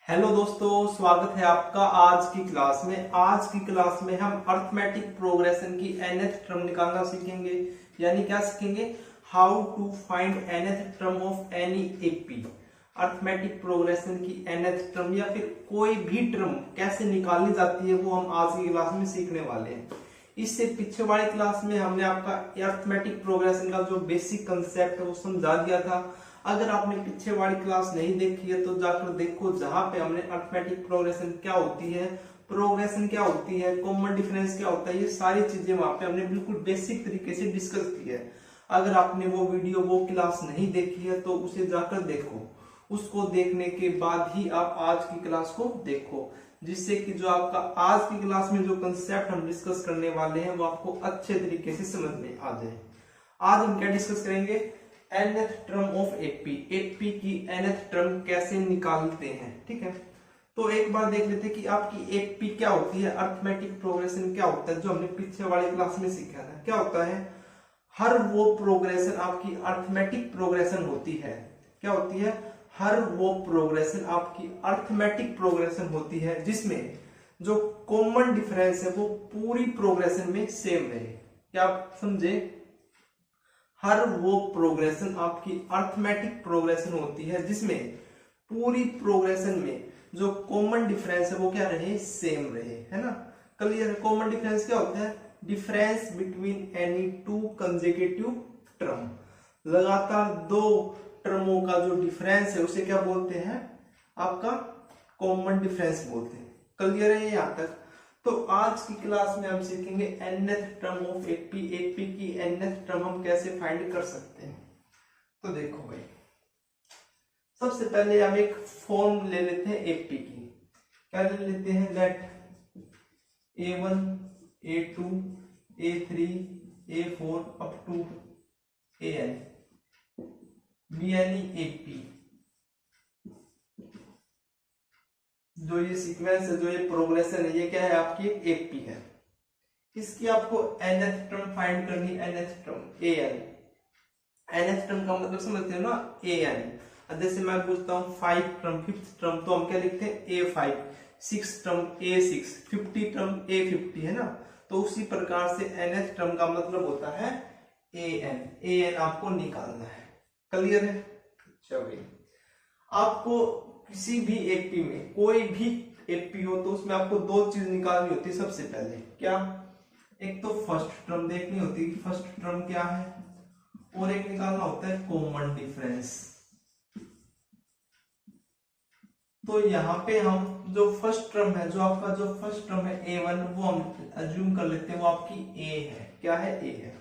Hello दोस्तों, स्वागत है आपका आज की क्लास में। आज की क्लास में हम अर्थमेटिक प्रोग्रेशन की nth टर्म निकालना सीखेंगे। यानी क्या सीखेंगे? How to find nth term of any AP. Arithmetic progression की nth टर्म या फिर कोई भी टर्म कैसे निकाली जाती है वो हम आज की क्लास में सीखने वाले हैं। इससे पीछे वाली क्लास में हमने आपका अर्थमेटिक प्रोग्रेशन का जो बेसिक कंसेप्ट है वो समझा दिया था। अगर आपने पीछे वाली क्लास नहीं देखी है तो जाकर देखो, जहां पे हमने अर्थमेटिक प्रोग्रेशन क्या होती है, प्रोग्रेशन क्या होती है, कॉमन डिफरेंस क्या होता है, ये सारी चीजें वहां पे हमने बिल्कुल बेसिक तरीके से डिस्कस की है। अगर आपने वो वीडियो वो क्लास नहीं देखी है तो उसे जाकर देखो। उसको देखने के बाद ही आप आज की क्लास को देखो, जिससे कि जो आपका आज की क्लास में जो कंसेप्ट हम डिस्कस करने वाले हैं वो आपको अच्छे तरीके से समझ में आ जाए। आज हम क्या डिस्कस करेंगे? nth term of AP. AP की nth टर्म कैसे निकालते हैं, ठीक है। तो एक बार देख लेते हैं कि आपकी एपी क्या होती है, अर्थमेटिक प्रोग्रेशन क्या होता है, जो हमने पीछे वाली क्लास में सीखा था। क्या होता है? हर वो प्रोग्रेशन आपकी अर्थमेटिक प्रोग्रेशन होती है। क्या होती है? हर वो प्रोग्रेशन आपकी अर्थमेटिक प्रोग्रेशन होती है जिसमें जो कॉमन डिफरेंस है वो पूरी प्रोग्रेशन में सेम रहे। क्या आप समझे? हर वो प्रोग्रेशन आपकी अर्थमेटिक प्रोग्रेशन होती है जिसमें पूरी प्रोग्रेशन में जो कॉमन डिफरेंस है वो क्या रहे? सेम रहे, है ना। क्लियर है? कॉमन डिफरेंस क्या होता है? Difference between any two consecutive term. लगातार दो टर्मों का जो डिफरेंस है उसे क्या बोलते हैं? आपका कॉमन डिफरेंस बोलते हैं। क्लियर है यहां तक? तो आज की क्लास में हम सीखेंगे nth term of AP. AP की nth टर्म हम कैसे फाइंड कर सकते हैं। तो देखो भाई, सबसे पहले हम एक फॉर्म ले लेते हैं एपी की। क्या ले लेते हैं? Let a1 a2 a3 a4 up to an be any AP. जो ये सीक्वेंस है, जो ये प्रोग्रेशन है, ये क्या है? आपकी एपी है। इसकी आपको nth टर्म फाइंड करनी है। nth term an। nth term का मतलब समझते हो ना? an। जैसे मैं पूछता हूँ 5 टर्म 5th टर्म, तो हम क्या लिखते हैं? a5। 6 term a6, 50 term a50, है ना। तो उसी प्रकार से nth टर्म का मतलब होता है an। an आपको निकालना है। क्लियर है? चलिए, आपको किसी भी एपी में, कोई भी एपी हो तो उसमें आपको दो चीज निकालनी होती है। सबसे पहले क्या? एक तो फर्स्ट टर्म देखनी होती है कि फर्स्ट टर्म क्या है, और एक निकालना होता है कॉमन डिफरेंस। तो यहाँ पे हम जो फर्स्ट टर्म है, जो आपका जो फर्स्ट टर्म है a1, वो हम अज्यूम कर लेते हैं वो आपकी a है। क्या है? a है।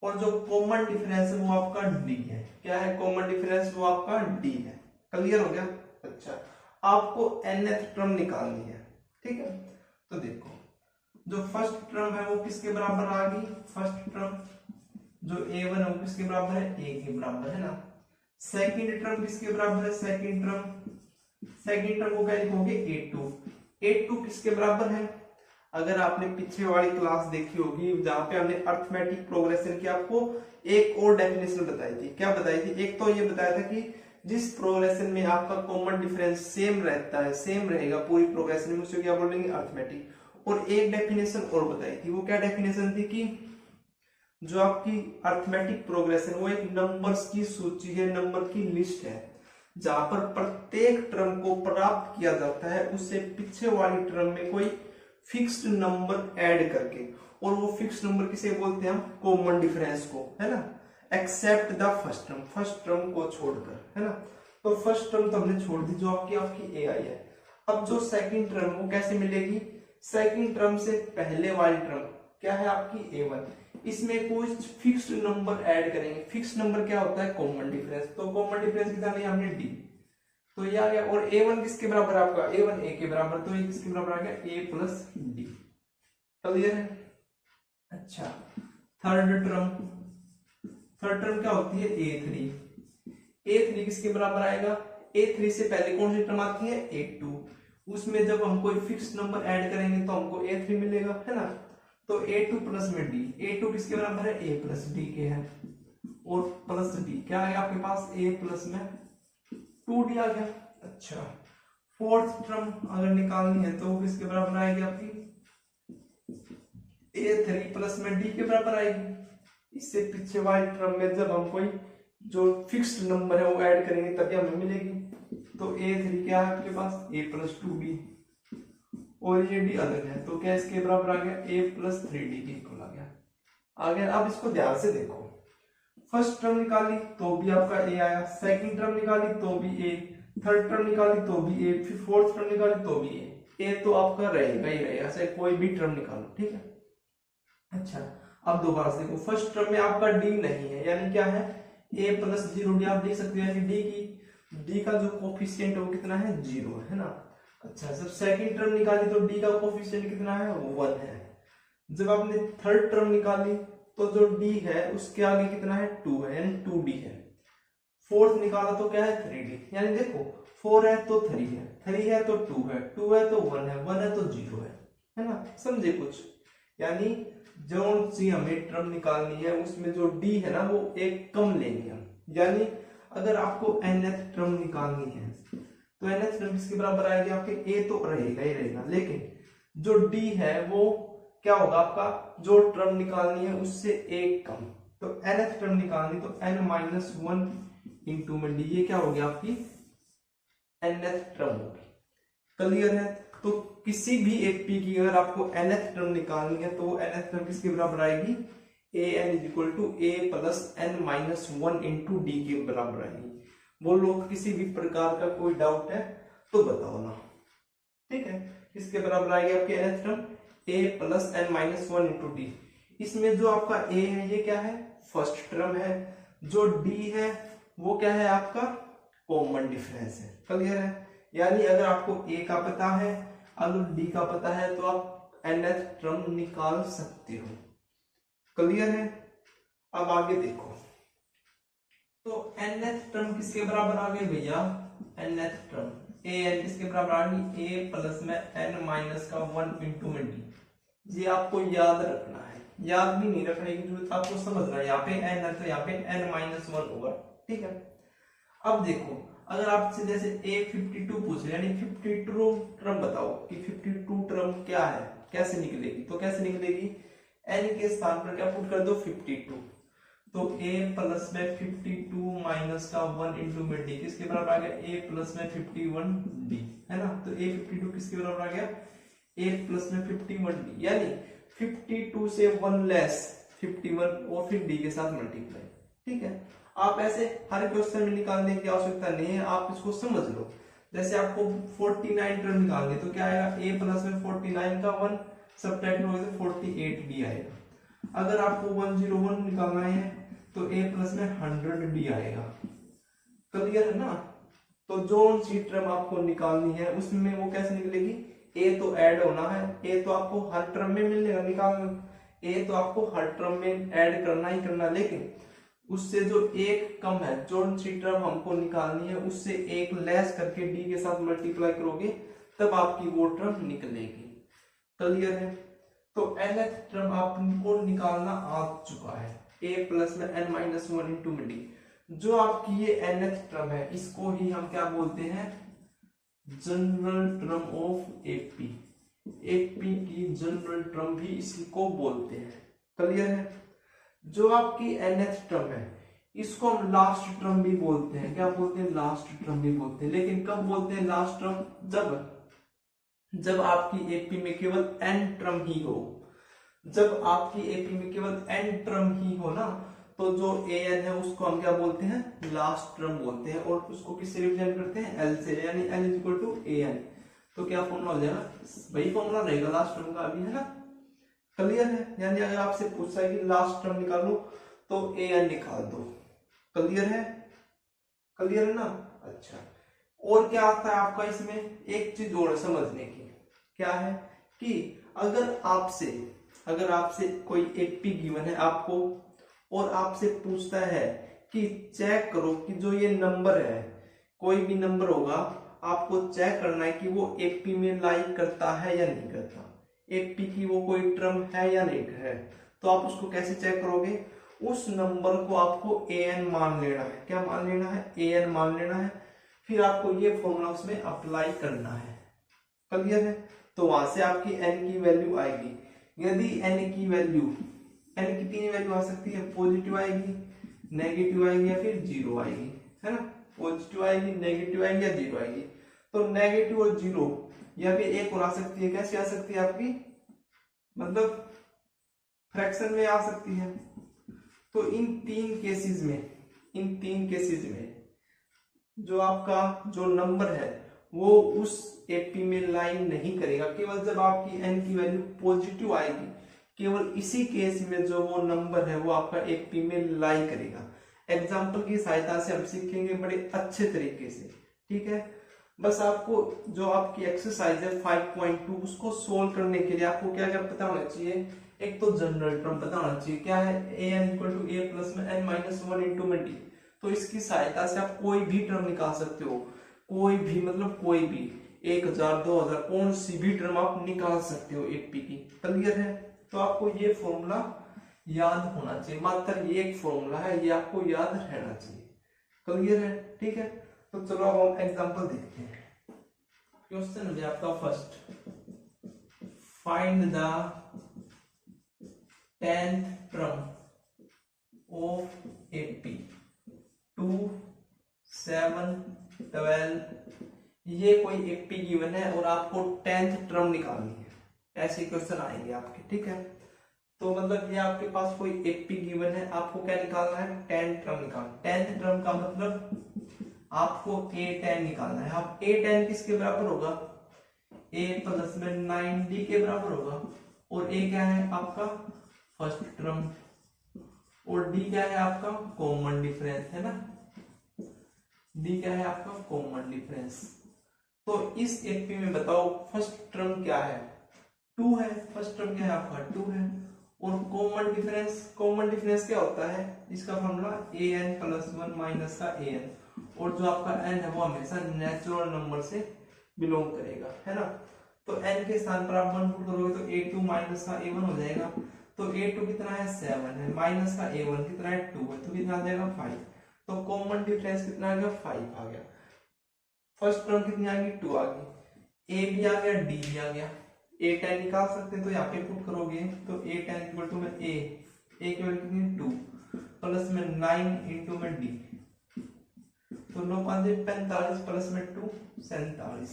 और जो कॉमन डिफरेंस है वो आपका d है। क्या है कॉमन डिफरेंस? वो आपका d है। क्लियर हो गया? अच्छा, आपको nth टर्म निकालनी है, ठीक है। तो देखो, जो फर्स्ट टर्म है वो किसके बराबर आ गई? फर्स्ट टर्म जो a1 है वो किसके बराबर है? a के बराबर, है ना। सेकंड टर्म किसके बराबर है? सेकंड टर्म को क्या लिखोगे? a2। a2 किसके बराबर है? अगर आपने पीछे वाली क्लास देखी होगी जहां पे हमने अर्थमेटिक प्रोग्रेशन की आपको एक और डेफिनेशन बताई थी। क्या बताई थी? एक तो ये बताया था कि जिस प्रोग्रेशन में आपका कॉमन डिफरेंस सेम रहता है, सेम रहेगा पूरी प्रोग्रेशन में, उसे क्या बोलेंगे? अर्थमेटिक। और एक डेफिनेशन और बताई थी। वो क्या डेफिनेशन थी? कि जो आपकी अर्थमेटिक प्रोग्रेशन वो एक नंबर्स की सूची है, नंबर की लिस्ट है, जहां पर प्रत्येक टर्म को प्राप्त किया जाता है उससे पीछे वाली टर्म में कोई फिक्स्ड नंबर ऐड करके। और वो फिक्स्ड नंबर किसे बोलते हैं? हम कॉमन डिफरेंस को, है ना। एक्सेप्ट द फर्स्ट टर्म को छोड़कर, है ना। तो फर्स्ट टर्म तो हमने छोड़ दी, जो आपकी ai है। अब जो सेकंड टर्म वो कैसे मिलेगी? सेकंड टर्म से पहले वाली टर्म क्या है? आपकी a1। इसमें कुछ फिक्स्ड नंबर ऐड करेंगे। फिक्स्ड नंबर क्या होता है? Common difference. तो कॉमन डिफरेंस कितना लिया हमने? d। तो ये आ गया। और a1 किसके बराबर है? आपका a1 a के बराबर, तो ये किसके बराबर आ गया? a plus D. क्लियर है? अच्छा, थर्ड टर्म क्या होती है? a3 किसके बराबर आएगा? a3 से पहले कौन सी टर्म आती है? a2। उसमें जब हम कोई फिक्स नंबर ऐड करेंगे तो हमको a3 मिलेगा, है ना। तो a2 प्लस में d। a2 किसके बराबर है? a प्लस डी के है। और प्लस डी क्या है आपके पास? a प्लस में 2d आ गया। अच्छा, फोर्थ टर्म अगर निकालनी है तो किसके बराबर आएगी आपकी A3 प्लस में D के बराबर आएगी। इससे पीछे वाली टर्म में जब हम कोई जो फिक्स्ड नंबर है वो ऐड करेंगे तभी हमें मिलेगी। तो A3 क्या है आपके पास A प्लस 2D और ये D अलग है तो क्या इसके बराबर आ गया A प्लस 3D के इक्वल आ गया। अब इसको ध्यान से देखो, फर्स्ट टर्म निकाली तो भी आपका A आया, सेकंड टर्म निकाली तो भी A, थर्ड टर्म निकाली तो भी A, फिर फोर्थ टर्म निकाली तो भी A तो आपका रहेगा ही रहेगा, चाहे कोई भी टर्म निकालो, ठीक है। अच्छा अब दोबारा से देखो, फर्स्ट टर्म में आपका D नहीं है यानी क्या है A प्लस 0D आप देख सकते हो, यानी D का जो कोफिशिएंट है वो कितना है 0 है ना। अच्छा जब सेकंड टर्म निकाली तो D का कोफिशिएंट कितना है 1 है। जब आपने थर्ड टर्म निकाली तो जो D है उसके आगे कितना है 2 है यानी 2D है। फोर्थ निकाला तो क्या है 3D, यानी देखो 4 है तो 3 है, 3 है तो 2 है, 2 है तो 1 है, 1 है तो 0 है ना। समझे कुछ, यानी जो सी हमें टर्म निकालनी है उसमें जो D है ना वो एक कम लेंगे हम। यानी अगर आपको nth टर्म निकालनी है तो nth टर्म किसके बराबर आएगी आपके A तो रहेगा ही रहेगा, लेकिन जो D है वो क्या होगा आपका, जो टर्म निकालनी है उससे एक कम। तो nth टर्म निकालनी तो n माइनस 1 इंटू में D, ये क्या हो गया आपकी nth टर्म होगी। क्लियर है। तो किसी भी एक पी की अगर आपको nth टर्म निकालनी है तो वो nth टर्म किसके बराबर आएगी an is equal to a plus n minus 1 into d के बराबर आएगी। बोलो किसी भी प्रकार का कोई डाउट है तो बताओ ना, ठीक है। किसके बराबर आएगी आपकी nth term a plus n minus 1 into D. इसमें जो आपका a है ये क्या है फर्स्ट टर्म है, जो d है वो क्या है आपका कॉमन डिफरेंस है। क्लियर है। यानी अगर आपको a का पता है अगर d का पता है तो आप nth टर्म निकाल सकते हो। क्लियर है। अब आगे देखो, तो nth टर्म किसके बराबर आ गई भैया, nth टर्म an किसके बराबर आ गई a प्लस में n माइनस का 1 इंटू में d। ये आपको याद रखना है, याद भी नहीं रखने की जरूरत, आपको समझना है यहाँ पे n है तो यहाँ पे n माइनस 1 होगा, ठीक है। अब देखो अगर आपसे जैसे A52 पूछे यानी 52 टर्म बताओ कि 52 टर्म क्या है, कैसे निकलेगी, तो कैसे निकलेगी n के स्थान पर क्या पुट कर दो 52, तो a प्लस में 52 माइनस का 1 इंटू में d किसके बराबर आ गया a प्लस में 51d है ना। तो a52 किसके बराबर आ गया a प्लस में 51d, यानी 52 से 1 लेस 51 और फिर d के साथ मल्टीप्लाई, ठीक है। आप ऐसे हर क्वेश्चन में निकालने की आवश्यकता नहीं है, आप इसको समझ लो। जैसे आपको 49 टर्म निकालने तो क्या आएगा a प्लस में 49 का 1 सब्ट्रैक्ट हो तो 48d आएगा। अगर आपको 101 निकालना है तो a प्लस में 100d आएगा। क्लियर है ना। तो जो सी टर्म आपको निकालनी है उसमें वो कैसे निकलेगी, a तो ऐड होना है, a तो आपको हर टर्म में मिलेगा निकालना, a तो आपको हर टर्म में ऐड करना ही करना, लेकिन उससे जो एक कम है जो सी टर्म हमको निकालनी है उससे एक लेस करके d के साथ मल्टीप्लाई करोगे तब आपकी वो टर्म निकलेगी। क्लियर है। तो nth टर्म आपको निकालना आ चुका है a प्लस में n माइनस 1 इंटू में d। जो आपकी ये nth टर्म है इसको ही हम क्या बोलते हैं general term of AP, AP की जनरल टर्म भी इसको बोलते हैं। क्लियर है। जो आपकी nth टर्म है इसको हम लास्ट टर्म भी बोलते हैं, क्या बोलते हैं लास्ट टर्म भी बोलते हैं, लेकिन कब बोलते हैं लास्ट टर्म, जब आपकी एपी में केवल n टर्म ही हो। जब आपकी एपी में केवल n टर्म ही हो ना तो जो an है उसको हम क्या बोलते हैं लास्ट टर्म बोलते हैं, और उसको किससे रिप्रेजेंट करते हैं l से, यानी l is equal to an। तो क्या फॉर्मूला हो जाएगा, वही फॉर्मूला रहेगा लास्ट टर्म का अभी, है ना। क्लियर है। यानी अगर आपसे पूछा है कि लास्ट टर्म निकालो तो an निकाल दो। क्लियर है, क्लियर है ना। अच्छा और क्या आता है आपका इसमें, एक चीज और समझने की, क्या है कि अगर आपसे कोई एपी गिवन है आपको और आपसे पूछता है कि चेक करो कि जो ये नंबर है, कोई भी नंबर होगा आपको चेक करना है कि वो एपी में लाई करता है या नहीं करता, एपी की वो कोई टर्म है या नहीं है, तो आप उसको कैसे चेक करोगे, उस नंबर को आपको an मान लेना है। क्या मान लेना है, an मान लेना है। फिर आपको ये फॉर्मूला उसमें अप्लाई करना है। क्लियर है? तो वहां से आपकी n की वैल्यू आएगी। यदि n की तीन वैल्यू आ सकती है, पॉजिटिव आएगी, नेगेटिव आएगी या फिर जीरो आएगी, है ना। पॉजिटिव आएगी, नेगेटिव आएगी या जीरो आएगी। तो नेगेटिव और जीरो या फिर एक और आ सकती है। कैसे आ सकती है आपकी, मतलब फ्रैक्शन में आ सकती है। तो इन तीन केसेस में जो आपका जो नंबर है वो उस एपी में लाइन नहीं करेगा। केवल जब आपकी n की वैल्यू पॉजिटिव आएगी, केवल इसी केस में जो वो नंबर है वो आपका एपी में लाई करेगा। एग्जाम्पल की सहायता से हम सीखेंगे बड़े अच्छे तरीके से, ठीक है। बस आपको जो आपकी एक्सरसाइज है 5.2 उसको सोल्व करने के लिए आपको क्या क्या पता होना चाहिए। एक तो जनरल टर्म पता होना चाहिए, क्या है, an equal to a plus में n माइनस 1 इंटू में d। तो इसकी सहायता से आप कोई भी टर्म निकाल सकते हो, कोई भी, मतलब कोई भी 1000 2000 कौन सी भी टर्म आप निकाल सकते हो एपी की। क्लियर है? तो आपको ये फॉर्मूला याद होना चाहिए, मात्र ये एक फॉर्मूला है, ये आपको याद रहना चाहिए। क्लियर है? ठीक है, तो चलो अब हम एग्जांपल देखते हैं। क्वेश्चन है आपका first, find the 10th term of AP 2 7 12। ये कोई एपी गिवन है और आपको 10th टर्म निकालनी है। ऐसे क्वेश्चन आएंगे आपके, ठीक है। तो मतलब ये आपके पास कोई एपी गिवन है, आपको क्या निकालना है, 10th टर्म निकालना। 10th टर्म का मतलब आपको a10 निकालना है। अब a10 किसके बराबर होगा, a प्लस में 9d के बराबर होगा। और a क्या है आपका फर्स्ट टर्म, और d क्या है आपका कॉमन डिफरेंस, है ना। d क्या है आपका कॉमन डिफरेंस। तो इस एपी में बताओ फर्स्ट टर्म क्या है, 2 है। फर्स्ट टर्म क्या है आपका 2 है। और कॉमन डिफरेंस क्या होता है, इसका फॉर्मूला an प्लस 1 माइनस का an। और जो आपका n है वो हमेशा नेचुरल नंबर से बिलोंग करेगा, है ना। तो n के स्थान पर आप 1 पुट करोगे तो a2 माइनस का a1 हो जाएगा। तो a2 कितना है 7 है, माइनस का a1 कितना है 2 है, तो कितना आ जाएगा 5। तो कॉमन डिफरेंस कितना आ गया 5 आ गया। फर्स्ट टर्म कितनी आ गई 2 आ गई, a भी आ गया d भी आ गया। a10 निकाल सकते हैं तो यहाँ पे पुट करोगे तो a10 इक्वल टू में a की वैल्यू कितनी 2 प्लस में 9 इंटू में d। तो 9 5 45 प्लस में 2 47।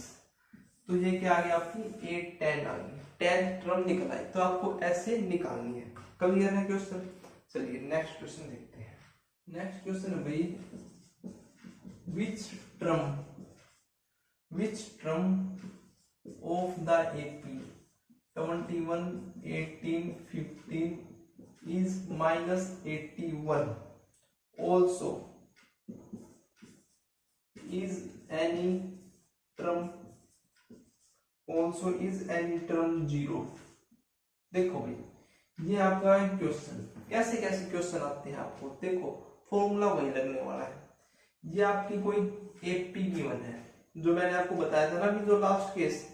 तो ये क्या आ गया आपकी a10 आ गई, 10th टर्म निकल आई। तो आपको ऐसे निकालनी है। क्लियर है क्वेश्चन? चलिए नेक्स्ट क्वेश्चन देखते हैं। नेक्स्ट क्वेश्चन है भाई, which term of the AP 21 18 15 is minus 81 also is any term 0। देखो भाई ये आपका है क्वेश्चन। कैसे कैसे क्वेश्चन आते हैं आपको, देखो फॉर्मूला वही लगने वाला है। ये आपकी कोई एपी गिवन है, जो मैंने आपको बताया था ना कि जो लास्ट केस,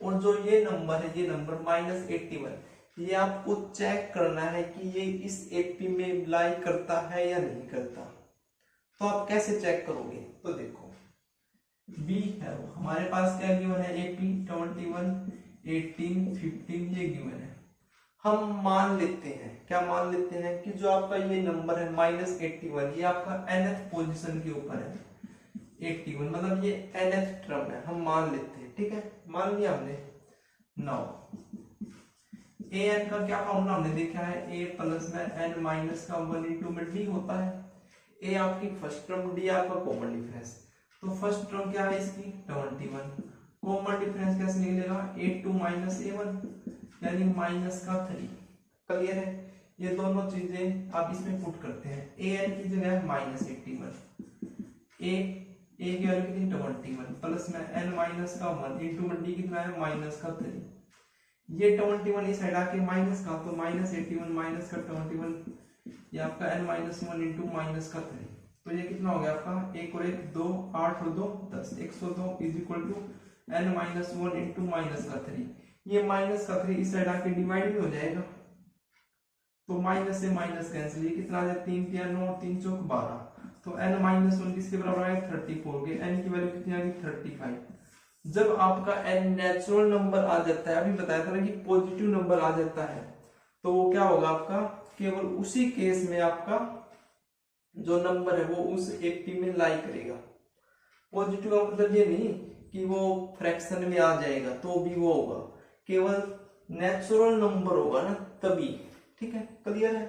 और जो ये नंबर है, ये नंबर -81, ये आपको चेक करना है कि ये इस एपी में लाई करता है या नहीं करता। तो आप कैसे चेक करोगे, तो देखो बी है वो हमारे पास क्या गिवन है, एपी 21 18 15 ये गिवन है। हम मान लेते हैं, क्या मान लेते हैं कि जो आपका ये नंबर है -81, ये आपका nth पोजीशन के ऊपर है। 81 मतलब ये nth टर्म है, हम मान लेते हैं, ठीक है, मान लिया हमने। नाउ an का क्या फॉर्मूला हमने देखा है, a प्लस में n माइनस का 1 इंटू में d होता है। a आपकी फर्स्ट टर्म, d आपका कॉमन डिफरेंस। तो फर्स्ट टर्म क्या है इसकी 21, कॉमन डिफरेंस कैसे निकलेगा, a2 माइनस a1 यानी माइनस का 3। क्लियर है? ये दोनों चीजें आप इसमें पुट करते हैं। an की जगह है -81, a की वैल्यू कितनी 21 प्लस में n माइनस का 1 इंटू में d कितना है माइनस का 3। ये 21 इस साइड आके माइनस का, तो -81 माइनस का 21 ये आपका n माइनस 1 इंटू माइनस का 3। तो ये कितना हो गया आपका 1 और 1 2 8 और 2 10 102 is equal to n minus 1 into minus का 3। ये माइनस का 3 इस साइड आके डिवाइड भी हो जाएगा, तो माइनस से माइनस कैंसिल, ये कितना आ जाए 3 3 9 3 चौक 12। तो n माइनस वन किसके बराबर आएगा 34 के, n की वैल्यू कितनी आएगी 35। जब आपका n नेचुरल नंबर आ जाता है, अभी बताया था ना कि पॉजिटिव नंबर आ जाता है, तो वो क्या होगा आपका, केवल उसी केस में आपका जो नंबर है वो उस एपी में लाई करेगा। पॉजिटिव का मतलब ये नहीं कि वो फ्रैक्शन में आ जाएगा तो भी वो होगा, केवल नेचुरल नंबर होगा ना तभी। ठीक है, क्लियर है।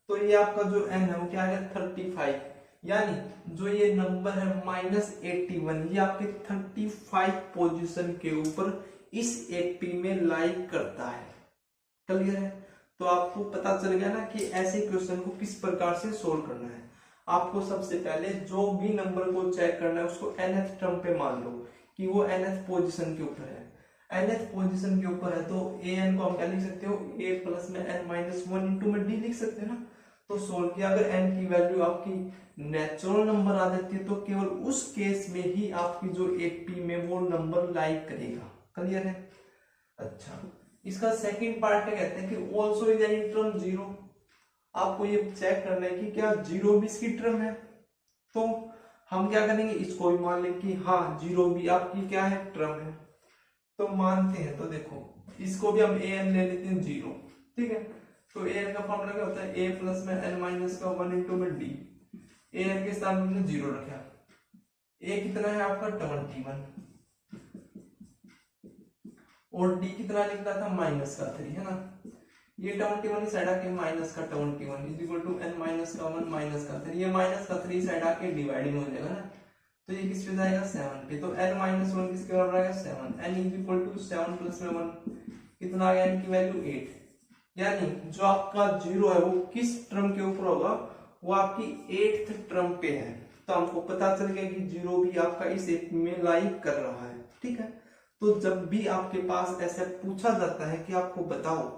तो ये आपका जो n है वो क्या आएगा 35, यानी जो ये नंबर है -81, ये आपके 35 पोजीशन के ऊपर इस एपी में लाइक करता है। क्लियर है। तो आपको पता चल गया ना कि ऐसे क्वेश्चन को किस प्रकार से सोल्व करना है। आपको सबसे पहले जो भी नंबर को चेक करना है उसको nth टर्म पे मान लो कि वो nth पोजीशन के ऊपर है। nth पोजीशन के ऊपर है तो an को हम क्या लिख सकते हो, a प्लस में n माइनस वन इंटू में d लिख सकते हैं ना। तो सोल्व किया, अगर n की वैल्यू आपकी नेचुरल नंबर आ जाती है तो केवल उस केस में ही आपकी जो एपी में वो नंबर लाइक करेगा। क्लियर है। अच्छा, इसका सेकंड पार्ट क्या कहते हैं कि also is any term zero. आपको ये चेक करना है कि क्या जीरो भी इसकी टर्म है। तो हम क्या करेंगे, इसको भी मान लें कि हाँ जीरो भी आपकी क्या है, टर्म है। तो मानते हैं, तो देखो इसको भी हम ए एन ले लेते हैं जीरो। ठीक है, तो ए एन का फॉर्मूला क्या होता है, ए प्लस में एन माइनस का वन इंटू में डी। ए एन के साथ हमने जीरो रखा, ए कितना है आपका 21 और डी कितना लिखता था माइनस का 3, है ना। ये 21 साइड आके माइनस का 21 is equal to n minus का 1 माइनस का 3, ये माइनस का 3 साइड आके डिवाइडिंग हो जाएगा ना, तो ये किस पे जाएगा 7 पे। तो n माइनस 1 किसके बराबर आएगा 7, n is equal to 7 plus में 1 कितना आ गया, n की वैल्यू 8। यानी जो आपका जीरो है वो किस टर्म के ऊपर होगा, वो आपकी 8th टर्म पे है। तो हमको पता चल गया कि जीरो भी आपका इस एक में लाइक कर रहा है। ठीक है, तो जब भी आपके पास ऐसा पूछा जाता है कि आपको बताओ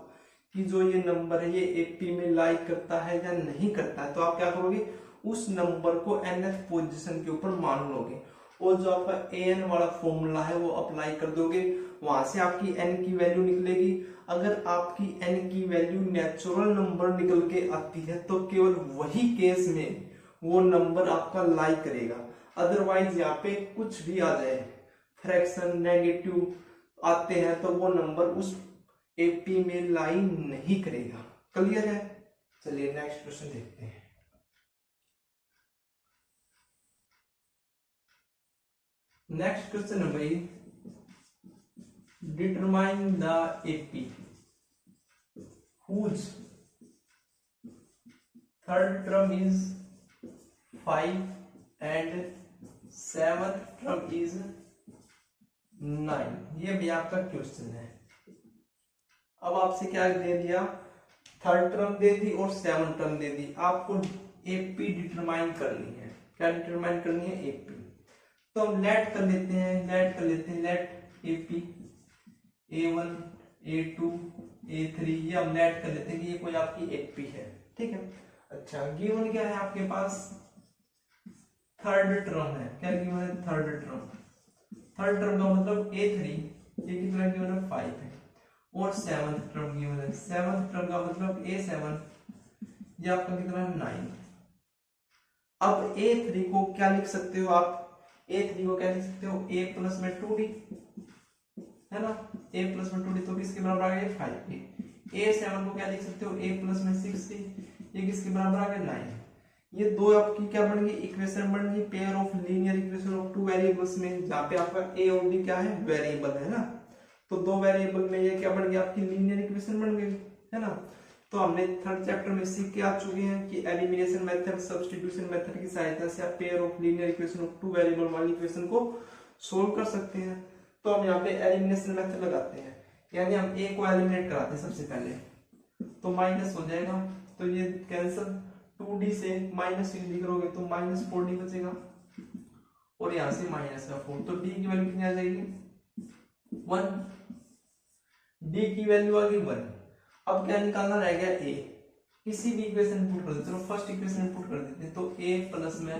कि जो ये नंबर है ये एपी में लाइक करता है या नहीं करता है, तो आप क्या करोगे, उस नंबर को nth पोजीशन के ऊपर मान लोगे और जो आपका an वाला फॉर्मूला है वो अप्लाई कर दोगे, वहां से आपकी n की वैल्यू निकलेगी। अगर आपकी n की वैल्यू नेचुरल नंबर निकल के आती है तो केवल वही केस में वो नंबर आपका लाइक करेगा। अदरवाइज यहाँ पे कुछ भी आ जाए, फ्रैक्शन नेगेटिव आते हैं तो वो नंबर उस एपी में लाइन नहीं करेगा। क्लियर है। चलिए नेक्स्ट क्वेश्चन देखते हैं। नेक्स्ट क्वेश्चन है भाई, determine the AP whose third term is 5 and seventh term is 9। ये भी आपका क्वेश्चन है। अब आपसे क्या दे दिया, थर्ड टर्म दे दी और सेवन टर्म दे दी, आपको एपी डिटरमाइन करनी है। क्या डिटरमाइन करनी है, एपी। तो हम लेट कर लेते हैं, late AP A1 A2 A3, ये हम लेट कर लेते हैं कि ये कोई आपकी एपी है। ठीक है। अच्छा, गिवन क्या है आपके पास, थर्ड टर्म है। क्या गिवन है, थर्ड टर्म। थर्ड टर्म का मतलब A3, ये कितना गिवन है 5 है, और सेवंथ टर्म गिवन है। सेवंथ टर्म का मतलब A7, ये आपका कितना है 9। अब A3 को क्या लिख सकते हो आप, A3 को क्या लिख सकते हो, A प्लस में 2D है ना, A प्लस में 2D तो किसके बराबर आ गया 5 के। A7 को क्या लिख सकते हो, A प्लस में 6D, ये किसके बराबर आ गया 9। ये दो आपकी क्या बन गई, इक्वेशन बन गई pair of linear equation of two variables में, जहाँ पे आपका A और D क्या है, वेरिएबल है ना। तो दो वेरिएबल में ये क्या बन गया, आपकी लीनियर इक्वेशन बन गई, है ना। तो हमने थर्ड चैप्टर में सीख के आ चुके हैं कि एलिमिनेशन मेथड, सब्स्टिट्यूशन मेथड की सहायता से आप pair of linear equation of two variable वाली इक्वेशन को सोल्व कर सकते हैं। तो हम यहाँ पे एलिमिनेशन मेथड लगाते हैं, यानी हम A को एलिमिनेट कराते हैं सबसे पहले, तो माइनस हो जाएगा, तो ये कैंसिल, 2D से माइनस करोगे तो माइनस 4D बचेगा, और यहाँ से माइनस का 4, तो D की वैल्यू कितनी आ जाएगी 1, D की वैल्यू आ गई 1। अब क्या निकालना रह गया, A। किसी भी इक्वेशन पुट कर देते, चलो फर्स्ट इक्वेशन पुट कर देते हैं, तो A प्लस में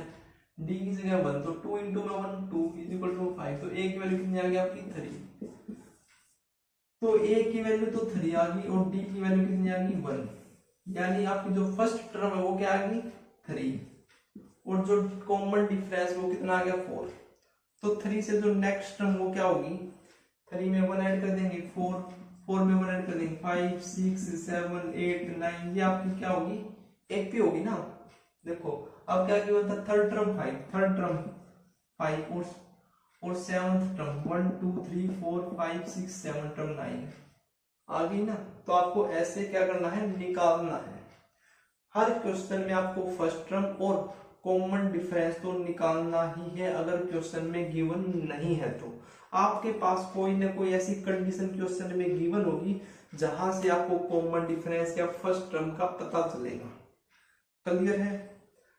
D की जगह 1, तो 2 इंटू में 1 2 इज इक्वल टू 5, तो A की वैल्यू कितनी आ गई आपकी 3। तो A की वैल्यू तो 3 आ गई और D की वैल्यू कितनी आ गई 1, यानी आपकी जो फर्स्ट टर्म है वो क्या आ गई 3, और जो कॉमन डिफरेंस वो कितना आ गया 4। तो 3 से जो नेक्स्ट टर्म वो क्या होगी, 3 में 1 ऐड कर देंगे 4, 4 में 1 ऐड कर देंगे 5 6 7 8 9, ये आपकी क्या होगी एपी होगी ना। देखो अब क्या किया था, थर्ड टर्म 5, थर्ड टर्म 5 और सेवंथ टर्म 1 2 3 4 5 6 7 टर्म 9 आ गई ना। तो आपको ऐसे क्या करना है, निकालना है। हर क्वेश्चन में आपको फर्स्ट टर्म और कॉमन डिफरेंस तो निकालना ही है। अगर क्वेश्चन में गिवन नहीं है तो आपके पास कोई ना कोई ऐसी कंडीशन क्वेश्चन में गिवन होगी जहां से आपको कॉमन डिफरेंस या फर्स्ट टर्म का पता चलेगा। क्लियर है।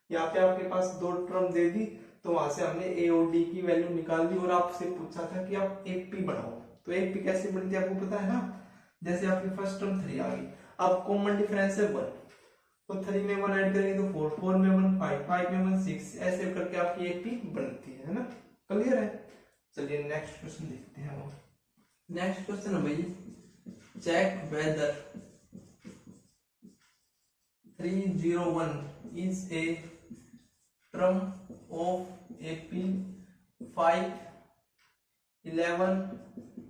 यहाँ पे आपके पास दो टर्म दे दी तो वहां से हमने ए और डी की वैल्यू निकाल दी और आपसे पूछा था कि आप एक पी बनाओ। तो एक पी कैसे बनती है आपको पता है ना। जैसे आपकी फर्स्ट टर्म 3 आ गई, अब कॉमन डिफरेंस है 1, तो 3 में 1 ऐड करेंगे तो 4, 4 में 1 5, 5 में 1 6, ऐसे करके आपकी एक पी बनती है ना। क्लियर है। चलिए नेक्स्ट क्वेश्चन देखते हैं हम। नेक्स्ट क्वेश्चन है भाई, check whether 301 is a term of AP 5 11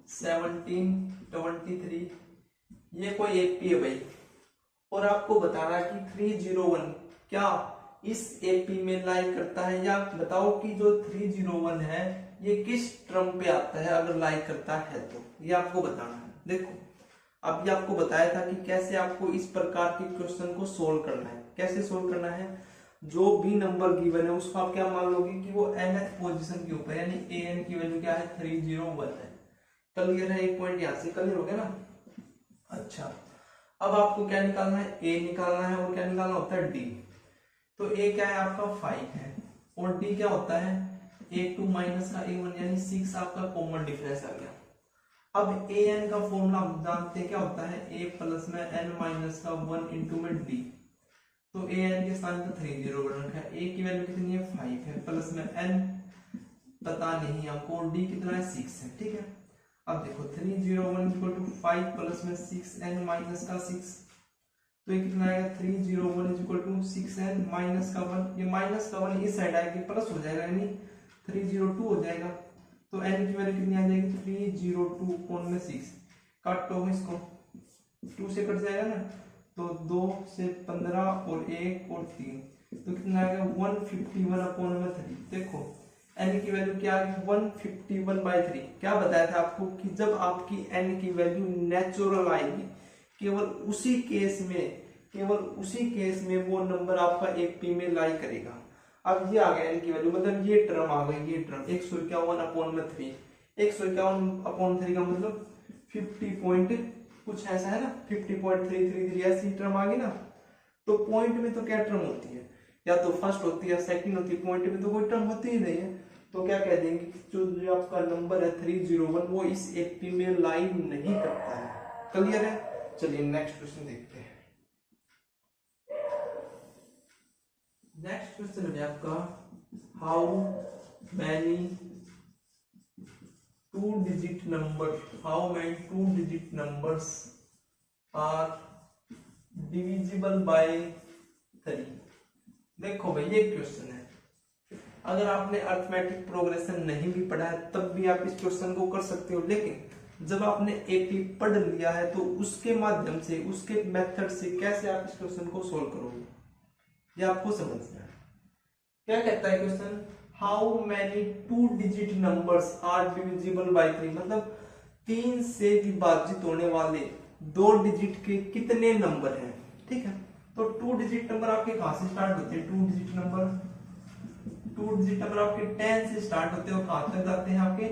17 23। ये कोई AP है भाई और आपको बता रहा है कि 301 क्या इस AP में लाई करता है, या बताओ कि जो 301 है ये किस टर्म पे आता है अगर लाई करता है तो ये आपको बताना है। देखो अभी आपको बताया था कि कैसे आपको इस प्रकार के क्वेश्चन को सोल्व करना है। कैसे सोल्व करना है, जो भी नंबर गिवन है उसको आप क्या मान लोगे कि वो nth पोजीशन के ऊपर, यानी an की वैल्यू क्या है 301 है। क्लियर है, एक पॉइंट यहां से क्लियर हो गया ना। अच्छा अब आपको क्या निकालना है, a निकालना है और क्या निकालना होता है d। तो a क्या है आपका 5 है और d क्या होता है a2 माइनस का a1 यानी 6 आपका कॉमन डिफरेंस आ गया। अब an का फॉर्मूला हम जानते हैं क्या होता है, a प्लस में n माइनस का 1 इंटू में d। तो an के स्थान पर 30 रखा है, a की वैल्यू कितनी है 5 है, प्लस में n पता नहीं हमको, d कितना है 6 है। ठीक है अब देखो 301 इक्वल टू 5 प्लस में 6n माइनस का 6, तो ये कितना आएगा 301 इक्वल टू 6n माइनस का 1। ये माइनस का 1 इस साइड आएगी प्लस हो जाएगा यानी 302 हो जाएगा। तो n की वैल्यू कितनी आ जाएगी 302 कोण में 6, काटो इसको 2 से कट जाएगा ना, तो 2 से 15 और 1 और 3, तो कितना आएगा 151 अपॉन में 3। देखो n की वैल्यू क्या आ गई 151/3। क्या बताया था आपको कि जब आपकी n की वैल्यू नेचुरल आएगी केवल उसी केस में वो नंबर आपका एक पी में लाई करेगा। अब ये आ गया n की वैल्यू, मतलब ये टर्म आ गई, ये टर्म 151 अपॉन में 3। 151 अपॉन 3 का मतलब 50 पॉइंट कुछ ऐसा है ना, 50.333 ऐसी टर्म आ गई ना। तो पॉइंट में तो क्या टर्म होती है, या तो फर्स्ट होती है या सेकंड होती है, पॉइंट में तो कोई टर्म होती ही नहीं है। तो क्या कह देंगे जो आपका नंबर है 301 वो इस एपी में लाई नहीं करता है। क्लियर है। चलिए नेक्स्ट क्वेश्चन देखते हैं। नेक्स्ट क्वेश्चन है आपका, how many two digit numbers are divisible by 3। देखो भाई ये क्वेश्चन है, अगर आपने अरिथमेटिक प्रोग्रेशन नहीं भी पढ़ा है तब भी आप इस क्वेश्चन को कर सकते हो, लेकिन जब आपने एपी पढ़ लिया है तो उसके माध्यम से, उसके मेथड से कैसे आप इस क्वेश्चन को सोल्व करोगे ये आपको समझना है। क्या कहता है question, how many 2 digit numbers are divisible by 3, मतलब 3 से विभाजित होने वाले 2 डिजिट के कितने नंबर हैं। ठीक है, तो 2 डिजिट नंबर आपके कहां से स्टार्ट होते हैं, 2 डिजिट नंबर आपके 10 से स्टार्ट होते हैं और कहां तक जाते हैं आपके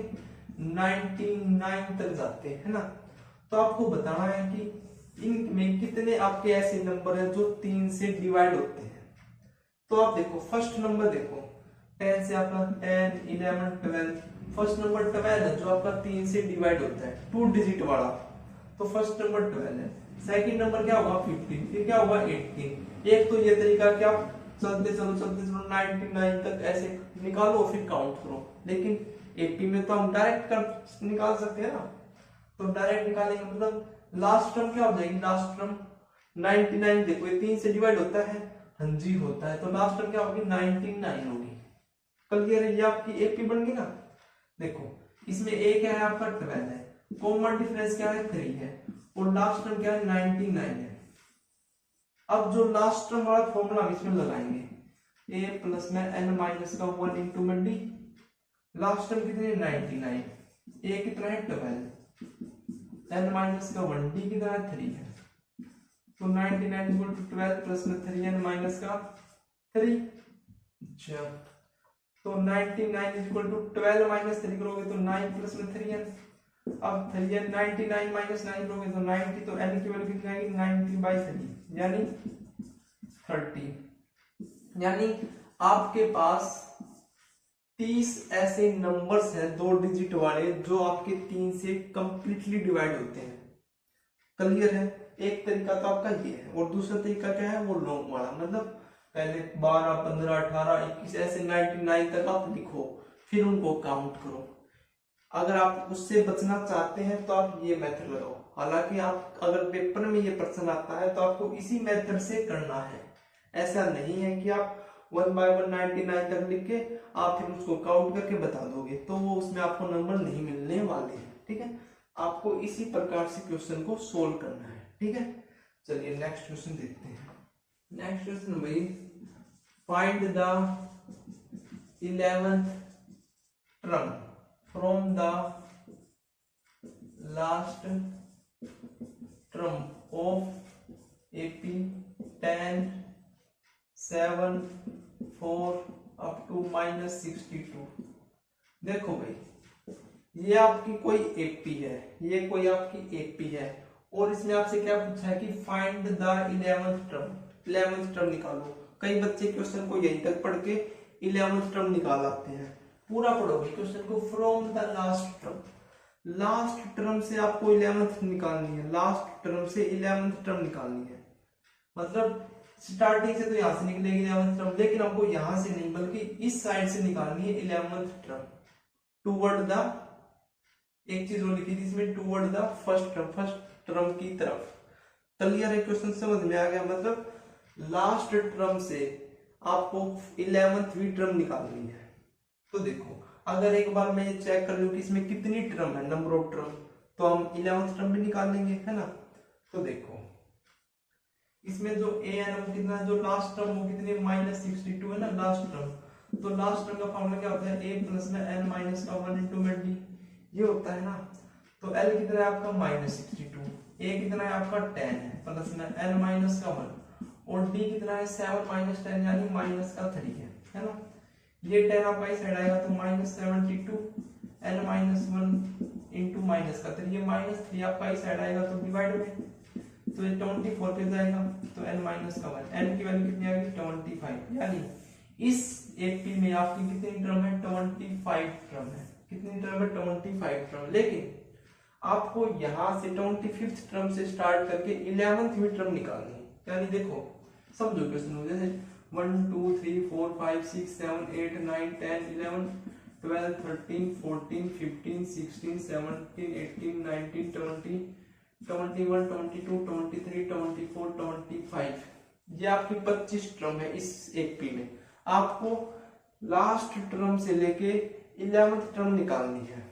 99 तक जाते हैं, है ना। तो आपको बताना है कि इनमें कितने आपके ऐसे नंबर हैं जो 3 से डिवाइड होते हैं। तो आप देखो फर्स्ट नंबर देखो 10 से आपका 10 11 12, फर्स्ट नंबर 12 है जो आपका 3 से डिवाइड होता है 2 डिजिट वाला, तो फर्स्ट नंबर 12 है। सेकंड नंबर क्या होगा 15, फिर क्या होगा 18। एक तो ये तरीका कि आप चलते चलो 99 तक ऐसे निकालो फिर काउंट करो, लेकिन एपी में तो हम डायरेक्ट कर निकाल सकते हैं ना। तो डायरेक्ट निकालेंगे मतलब लास्ट टर्म क्या हो जाएगी, लास्ट टर्म 99। देखो ये 3 से डिवाइड होता है हाँ जी होता है। तो लास्ट टर्म क्या होगी 99 होगी। क्लियर है, ये आपकी एपी बन गई ना। देखो इसमें ए क्या है आपका 12 है, कॉमन डिफरेंस क्या है 3 है, और लास्ट टर्म क्या है 99 है। अब जो लास्ट टर्म वाला फॉर्मूला हम इसमें लगाएंगे, ए प्लस में एन माइनस का 1 इंटू में डी, लास्ट टर्म कितनी है 99, ए कितना है 12, एन माइनस का 1, डी कितना है 3 है। तो 99 इक्वल टू 12 प्लस में 3n माइनस का 3। अच्छा तो 99 इक्वल टू 12 माइनस 3 करोगे तो 9 प्लस में 3n। अब 3n 99 माइनस 9 करोगे तो 90, तो n की वैल्यू कितनी आएगी 90/3 यानी 30। यानी आपके पास 30 ऐसे नंबर्स हैं 2 डिजिट वाले जो आपके 3 से कंप्लीटली डिवाइड होते हैं। क्लियर है। एक तरीका तो आपका ये है, और दूसरा तरीका क्या है वो लॉन्ग वाला, मतलब पहले 12 15 18 21 ऐसे 99 तक आप लिखो, फिर उनको काउंट करो। अगर आप उससे बचना चाहते हैं तो आप ये मेथड लगाओ। हालांकि आप अगर पेपर में ये प्रश्न आता है तो आपको इसी मेथड से करना है। ऐसा नहीं है कि आप 1 by 1 99 तक लिख के आप फिर उसको काउंट करके बता दोगे, तो वो उसमें आपको नंबर नहीं मिलने वाले हैं। ठीक है, आपको इसी प्रकार से क्वेश्चन को सोल्व करना है। ठीक है, चलिए नेक्स्ट क्वेश्चन देखते हैं। नेक्स्ट क्वेश्चन भाई, find the 11th term from the last term of AP 10 7 4 up to -62। देखो भाई ये आपकी कोई एपी है, ये कोई आपकी एपी है, और इसमें आपसे क्या पूछा है कि find the 11th term, 11th term निकालो। कई बच्चे क्वेश्चन को यहीं तक पढ़ के 11th टर्म निकाल आते हैं। पूरा पढ़ोगे क्वेश्चन को, from the last term, last term से आपको 11th निकालनी है, लास्ट टर्म से 11th टर्म निकालनी है। मतलब स्टार्टिंग से तो यहां से निकलेगी 11th टर्म, लेकिन हमको यहां से नहीं बल्कि इस साइड से निकालनी है 11th टर्म, टूवर्ड द, एक चीज और लिखी थी इसमें, toward the first term, first term की तरफ। क्लियर है, क्वेश्चन समझ में आ गया। मतलब लास्ट टर्म से आपको 11वीं टर्म निकालनी है। तो देखो अगर एक बार मैं ये चेक कर लूं कि इसमें कितनी टर्म है, नंबर ऑफ टर्म, तो हम 11th टर्म भी निकाल लेंगे, है ना। तो देखो इसमें जो ए एन कितना है, जो लास्ट टर्म वो कितनी -62 है ना लास्ट टर्म। तो लास्ट टर्म का फॉर्मूला क्या होता है, ए प्लस में एन माइनस का 1 इंटू में डी, ये होता है ना। तो एल कितना है आपका -62, ए कितना है आपका 10 है, प्लस में एन माइनस का 1, और डी कितना है 7 माइनस 10 यानी माइनस का 3 है ना। ये 10 आपका इस साइड आएगा तो -72 एन माइनस 1 इंटू माइनस का 3, ये -3 आपका इस साइड आएगा तो डिवाइड में, तो ये 24 पे जाएगा, तो n माइनस का 1, n की वैल्यू कितनी आएगी 25, यानी इस एपी में आपकी कितनी टर्म है 25 टर्म है। कितनी टर्म है 25 टर्म। लेकिन आपको यहां से 25th टर्म से स्टार्ट करके 11वीं टर्म निकालनी है। यानी देखो समझो क्वेश्चन, जैसे 1 2 3 4 5 6 7 8 9 10 11 12 13 14 15 16 17 18 19 20 21 22 23 24 25, ये आपकी 25 टर्म है इस एपी में। आपको लास्ट टर्म से लेके 11th टर्म निकालनी है।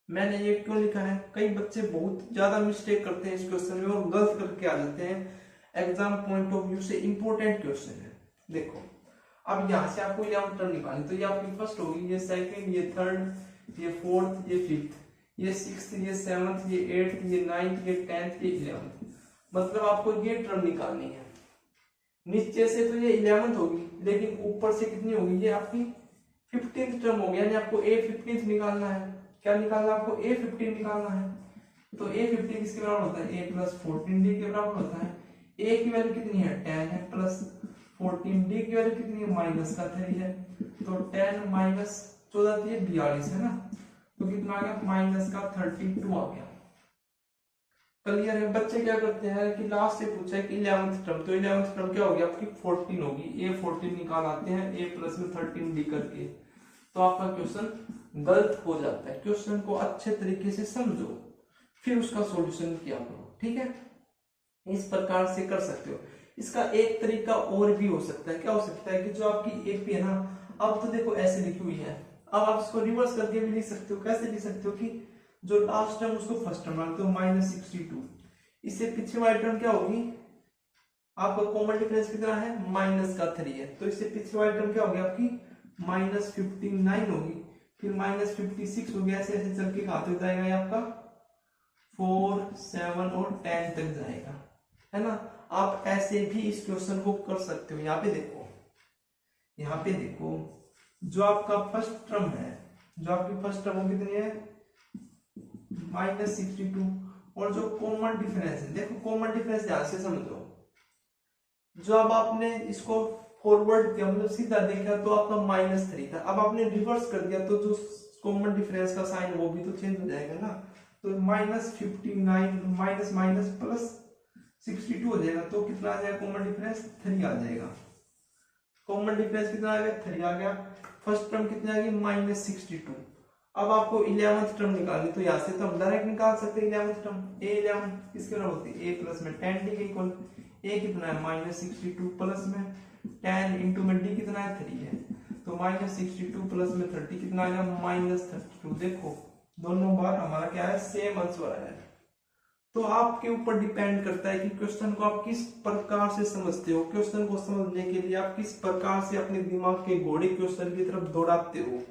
मैंने ये क्यों लिखा है, कई बच्चे बहुत ज्यादा मिस्टेक करते हैं इस क्वेश्चन में और गलत करके आ जाते हैं। एग्जाम पॉइंट ऑफ व्यू से इंपॉर्टेंट क्वेश्चन है। देखो अब यहाँ से आपको 11th टर्म निकालनी, तो ये आपकी फर्स्ट होगी, ये सेकंड, ये थर्ड, ये फोर्थ, ये फिफ्थ, ये 6th, ये 7th, ये 8th, ये 9th, ये 10th, ये 11th। मतलब आपको ये टर्म निकालनी है। नीचे से तो ये 11th होगी, लेकिन ऊपर से कितनी होगी, ये आपकी 15th टर्म होगी, यानी आपको A15 निकालना है। क्या निकालना है आपको, A15 निकालना है। तो A15 किसके बराबर होता है, A प्लस 14D के बराबर होता है। A की वैल्यू कितनी है 10 है, प्लस 14D की वैल्यू कितनी है माइनस का 3 है। तो 10 माइनस 14 42 है ना, तो कितना आ गया माइनस का 32 आ गया। क्लियर है। बच्चे क्या करते हैं कि लास्ट से पूछा है कि 11th टर्म, तो 11th टर्म क्या होगी आपकी 14 होगी, A14 निकाल आते हैं A प्लस में 13D करके, तो आपका क्वेश्चन गलत हो जाता है। क्वेश्चन को अच्छे तरीके से समझो फिर उसका सॉल्यूशन किया करो, ठीक है। इस प्रकार से कर सकते हो। इसका एक तरीका और भी हो सकता है, क्या हो सकता है कि जो आपकी एपी है ना, अब तो देखो ऐसे लिखी हुई है, अब आप इसको रिवर्स करके भी लिख सकते हो। कैसे लिख सकते हो कि जो लास्ट टर्म उसको फर्स्ट टर्म मानते हो -62, इससे पीछे वाली टर्म क्या होगी, आपका कॉमन डिफरेंस कितना है -3 है, तो इससे पीछे वाली टर्म क्या होगी आपकी -59 होगी, फिर -56 हो गया, ऐसे ऐसे चल के कहां तक जाएगा ये आपका 4, 7 और 10 तक जाएगा, है ना। आप ऐसे भी इस क्वेश्चन को कर सकते हो। यहाँ पे देखो, यहाँ पे देखो, जो आपका फर्स्ट टर्म है, जो आपकी फर्स्ट टर्म कितनी है -62, और जो कॉमन डिफरेंस है, देखो कॉमन डिफरेंस ध्यान से समझो, जो अब आपने इसको फॉरवर्ड किया मतलब सीधा देखा तो आपका -3 था, अब आपने रिवर्स कर दिया तो जो कॉमन डिफरेंस का साइन वो भी तो चेंज हो जाएगा ना, तो -59 माइनस माइनस प्लस 62 हो जाएगा, तो कितना आ जाएगा कॉमन डिफरेंस 3 आ जाएगा। कॉमन डिफरेंस कितना आ गया 3 आ गया। फर्स्ट टर्म कितनी आ गई -62। अब आपको 11th टर्म निकालनी, तो यहाँ से तो हम डायरेक्ट निकाल सकते हैं 11th टर्म। A11 किसके बराबर होती है, a प्लस में 10d के इक्वल, a कितना है -62 प्लस में 10 इंटू में d कितना है 3 है, तो -62 प्लस में 30 कितना आएगा -32। देखो दोनों बार हमारा क्या है सेम आंसर है। तो आपके ऊपर डिपेंड करता है कि क्वेश्चन को आप किस प्रकार से समझते हो। क्वेश्चन को समझने के लिए आप किस प्रकार से अपने दिमाग के घोड़े क्वेश्चन की तरफ दौड़ाते हो,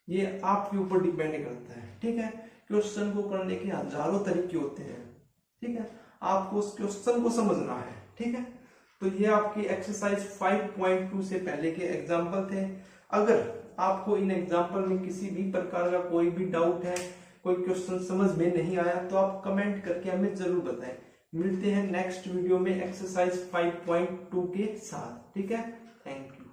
ये आपके ऊपर डिपेंड करता है। ठीक है, क्वेश्चन को करने के हजारों तरीके होते हैं। ठीक है, आपको उस क्वेश्चन को समझना है। ठीक है, तो ये आपकी एक्सरसाइज 5.2 से पहले के एग्जाम्पल थे। अगर आपको इन एग्जाम्पल में किसी भी प्रकार का कोई भी डाउट है, कोई क्वेश्चन समझ में नहीं आया, तो आप कमेंट करके हमें जरूर बताएं। मिलते हैं नेक्स्ट वीडियो में एक्सरसाइज 5.2 के साथ। ठीक है, थैंक यू।